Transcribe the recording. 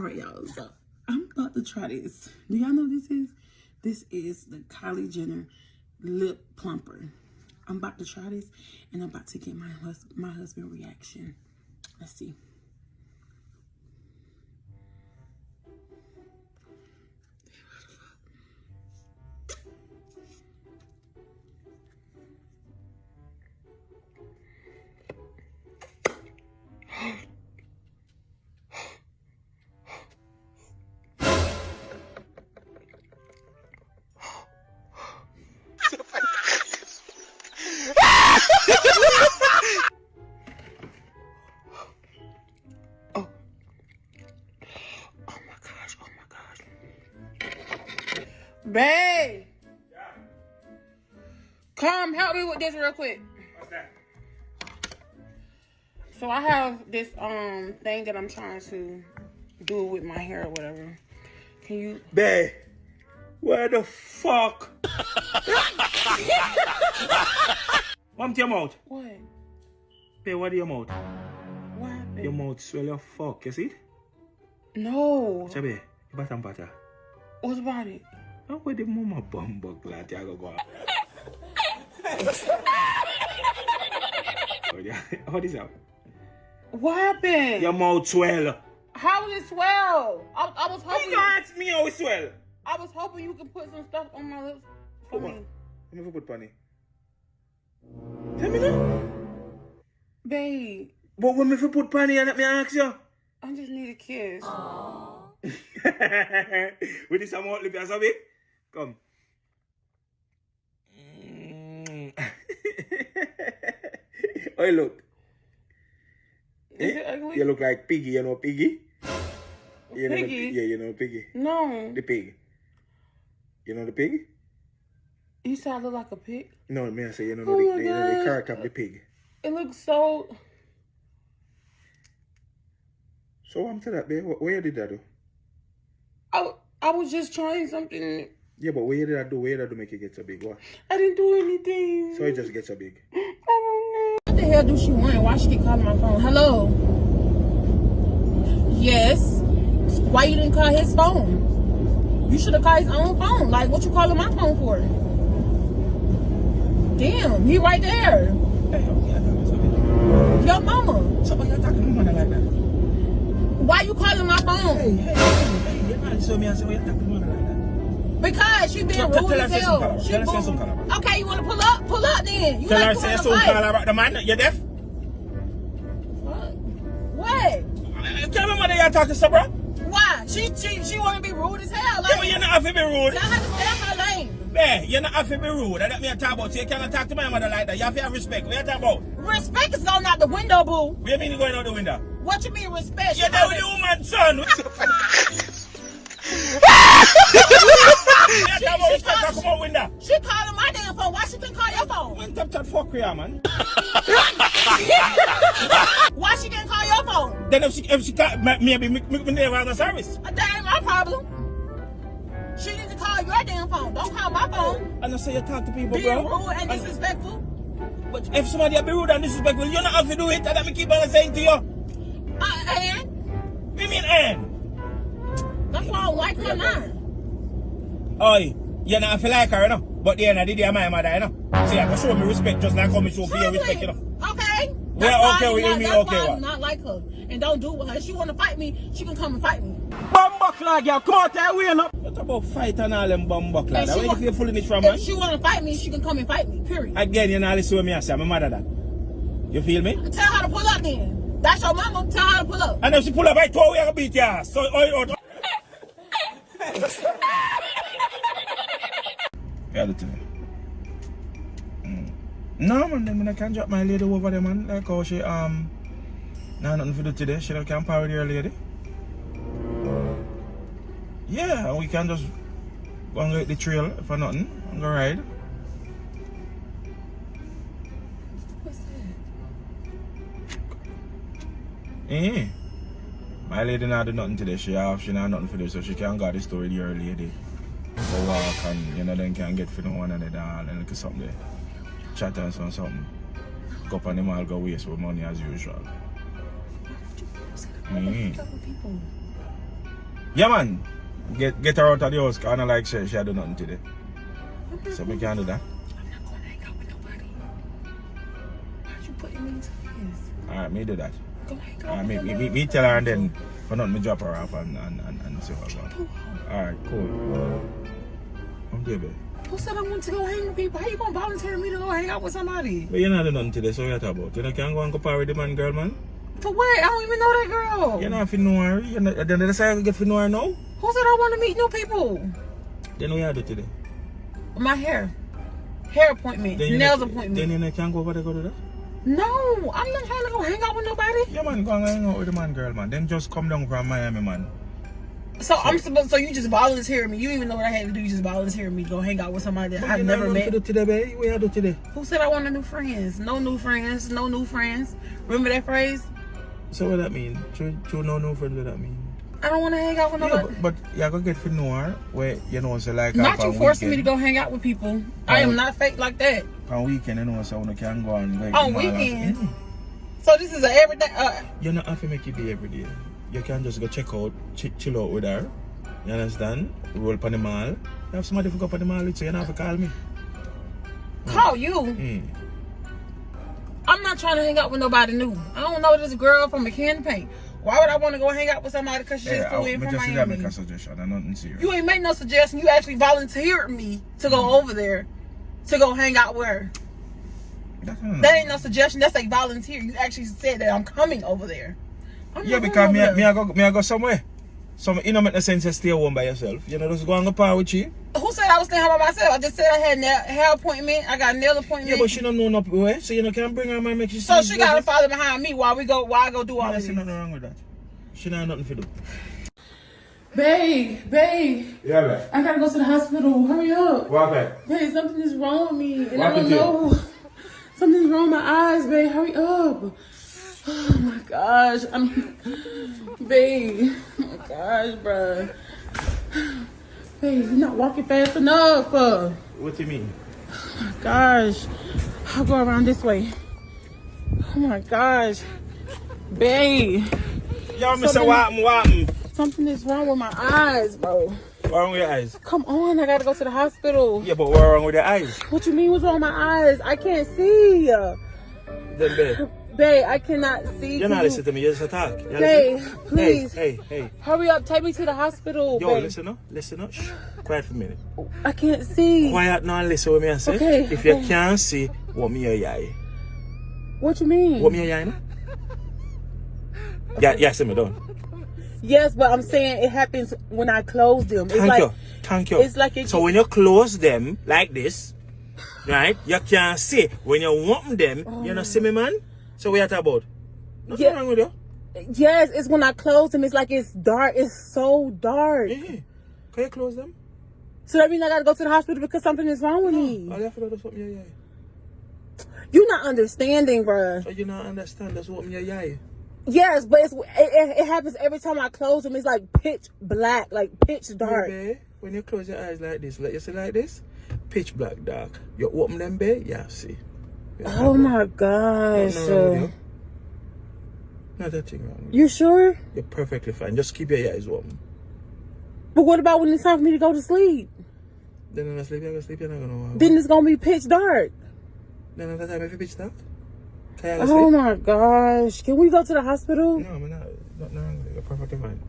Alright, y'all. So I'm about to try this. Do y'all know what this is? This is the Kylie Jenner lip plumper. I'm about to try this and I'm about to get my husband reaction. Let's see. Babe! Yeah. Come help me with this real quick. What's that? So I have this thing that I'm trying to do with my hair or whatever. Can you... Babe, where the fuck? What's your mouth? What? Babe, what do your mouth? What happened? Your mouth swell your fuck, you see it? No. Chabe, you batam pata. What about it? Oh, where the mama bumbo glad you go. How this out? What happened? Your mouth swell. How did it swell? I was hoping... You don't ask me how it swell. I was hoping you could put some stuff on my lips for me. Let me put funny. Tell me now. Babe. But when me put panny and let me ask you. I just need a kiss. With this amount lip as a bit. Come. Oh, look. Is it ugly? You look like Piggy, you know Piggy? You Piggy? Yeah, you know Piggy. No. The pig. You know the pig? You said I look like a pig? No, me I say you know, Oh the character of the pig. It looks so... So I'm to that, babe. Where you did that do? I was just trying something. Yeah, but where you did that do? Where you did that do make it get so big? What? I didn't do anything. So it just gets so big? I don't know. What the hell do she want? Why she keep calling my phone? Hello? Yes? Why you didn't call his phone? You should have called his own phone. Like, what you calling my phone for? Damn, he right there. Hey, Your mama. So why you talking to mama like that? Why you calling my phone? Hey, you're not so me and say why you talking to mama like that? Because she being rude as hell. Tell her say some color. Okay, you want to pull up? Pull up then. You Tell her like say to some fight. color about the man. You deaf? What? Tell me what you're talking to, bro. Why? She want to be rude as hell. Like, Yeah, but you're not have to be rude. tell her to stay out her lane. Yeah, you're not have to be rude. That's me talk about. So you cannot talk to my mother like that. You have to have respect. What you talking about? Respect is going out the window, boo. What do you mean you're going out the window? What you mean respect? You're there with the woman, son. She calling my damn phone. Why she couldn't call your phone? Man, tap fuck here, man. Why she didn't call your phone? Then if she can't, maybe me never have a service. That ain't my problem. She need to call your damn phone. Don't call my phone. And I say you talk to people, Being bro. rude and disrespectful. But if somebody be rude and disrespectful, you not have to do it. That me keep on saying to you. And? What you mean, and? That's why I don't like her now. Oi, you not have to like her, you know. But the end of the day, my mother, you know. See, I can show me respect just like how me show for your respect, you know. Okay. Well, okay, we mean okay, I what? do not like her. And don't do with her. If she want to fight me, she can come and fight me. Bumbuckler, girl, come out there, we know. What about fight and all them bumbuckler? Where you feel fooling it from, man? If she want to fight me, she can come and fight me, period. Again, you know, listen to me, I say, my mother that. You feel me? Tell her to pull up then. That's your mama. Tell her to pull up. And if she pull up, I told you I beat your ass. So, Yeah, the thing. No, man, I can't drop my lady over there, man. Like how she, nah, nothing to do today. She can power with her lady. Yeah, and we can just go and get the trail for nothing and go ride. What's that? Eh. My lady not do nothing today. She not nothing for this, so she can go the store with her lady. Go walk and, you know, then can get for the one another and look at something there. Chat and something. Go up on the mall, go waste with money as usual. Yeah, man. Get her out of the house. Kind of like she do nothing today. So we can't do that. I'm not going to hang out with nobody. Why'd you put me into this? Alright, me do that. Go hang out Alright, with me tell her and then for nothing me drop her off and see what's going. Alright, cool. I'm there, babe. Who said I want to go hang with people? How you going to volunteer me to go hang out with somebody? But you're not doing nothing today, so what you talk about? You know, can't go and compare with the man, girl, man. For what? I don't even know that girl. You're not if you know her. You're not, then that's how you get to know her now. Who said I want to meet new people? Then what you do today? My hair. Hair appointment. Nails appointment. Then you can't go over there, go to that? No, I'm not trying to go hang out with nobody. Yeah, man, go and hang out with the man, girl, man. Then just come down from Miami, man. So you just volunteered me. You even know what I had to do. You just volunteered me to go hang out with somebody that I've never met. What today, babe? What you do today? Who said I wanted new friends? No new friends. No new friends. Remember that phrase? So what that mean? True, no friends, what that mean? I don't want to hang out with nobody. Yeah, but you're going to get to know her where, you know, so like... Not you forcing me to go hang out with people. I am not fake like that. On weekend, you know, so you can go and... Like, on weekends? So this is an everyday... you don't have to make it be every day. You can just go check out, chill out with her. You understand? Roll up on the mall. You have somebody to go up on the mall with, so you don't have to call me. Call you? I'm not trying to hang out with nobody new. I don't know this girl from a can of paint. Why would I want to go hang out with somebody because she just flew in from Miami? Make a suggestion. I'm nothing serious. You ain't make no suggestion. You actually volunteered me to go over there to go hang out with her. That ain't no suggestion. That's a volunteer. You actually said that I'm coming over there. Yeah, because me I go somewhere. So you know, make no sense to stay home by yourself. You know, just go and go par with you. Who said I was staying home by myself? I just said I had hair appointment. I got a nail appointment. Yeah, but she don't know no way, so you know can't bring her man make she. So she got to follow behind me while I go do all this. There's nothing wrong with that. She not nothing to do. Babe. Yeah, babe. I gotta go to the hospital. Hurry up. What, babe? Babe, something is wrong with me, and What I don't know. Something's wrong with my eyes, babe. Hurry up. Oh my gosh. Babe. Oh my gosh, bruh. Babe, you're not walking fast enough. What do you mean? Oh my gosh. I'll go around this way. Oh my gosh. Babe. Yo, Mr. Watton. Something is wrong with my eyes, bro. What's wrong with your eyes? Come on, I gotta go to the hospital. Yeah, but what's wrong with your eyes? What you mean what's wrong with my eyes? I can't see. Then, babe. Babe, I cannot see. You're not listening to me, you just talk. Babe, please. Hey. Hurry up, take me to the hospital. Yo, babe. listen up. Shh. Quiet for a minute. I can't see. Quiet now and listen what me I say. Okay, if you can't see, what me your eye? What you mean? What me your eye, no? Yeah, see me done. Yes, but I'm saying it happens when I close them. Thank you. It's like so when you close them like this, right? You can't see. When you open them, you don't see me, man. So what you talking about? Nothing wrong with you. Yes, it's when I close them. It's like it's dark. It's so dark. Yeah. Can you close them? So that means I gotta go to the hospital because something is wrong with me. I have to do something in your eye. You're not understanding, bruh. So you not understand that's what in your eye. Yes, but it happens every time I close them. It's like pitch black, like pitch dark. Babe, when you close your eyes like this, you see like this, pitch black dark. You open them, babe, yeah, see. Oh my gosh. Not that thing wrong. You sure? You're perfectly fine. Just keep your eyes open. But what about when it's time for me to go to sleep? Then when I sleep, you're going to sleep, you're not going to. Then it's going to be pitch dark. Then at that time, if you pitch dark, oh my gosh. Can we go to the hospital? No, I'm not wrong. You're perfectly fine.